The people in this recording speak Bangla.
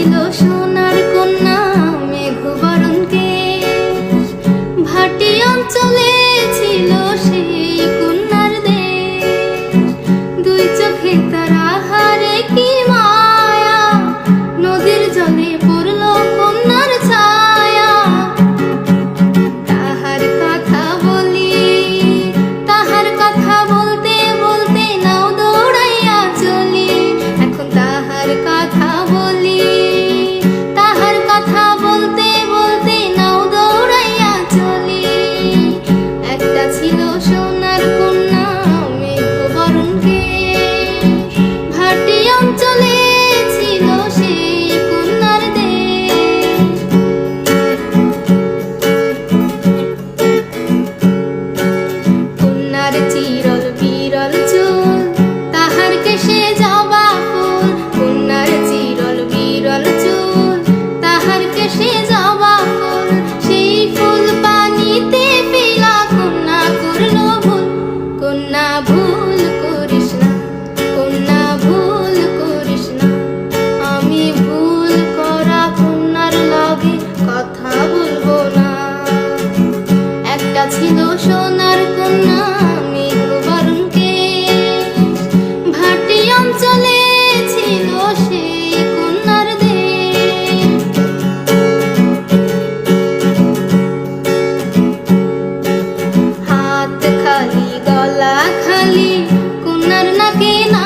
ছিল সোনার কন্যা মেঘবরণ কেশ, ভাটি অঞ্চলে ছিল সেই কন্যার দেশ। দুই চোখে তার আহারে কি মায়া, নদীর জলে পড়ল কন্যার ছায়া। তাহার কথা বলি, তাহার কথা বলতে বলতে নাও দৌড়াইয়া চলি। এখন তাহার কথা বলি, তাহার কথা বলতে বলতে নাও দৌড়াইয়া চলি। একটা ছিল সোনার কন্যা মেঘবরণ কেশ, ভাটি অঞ্চলে ছিল সেই কন্যার দেশ। কন্যার চিরল বিরল চুল, তাহার কেশে জবা ফুল। কন্যার চিরল বিরল চুল, তাহার কেশে জবা ফুল। সেই ফুল পানিতে ফেলা কন্যা করল ভুল। কন্যা ভুল করিস না, কন্যা ভুল করিস না। আমি ভুল করা কন্যার লগে কথা বলবো না। একটা ছিল সোনার কন্যা মেঘবরণ কেশ, ভাটি অঞ্চলে ছিল সেই কন্যার দেশ। হাত খালি গলা খালি, কন্যার নাকে না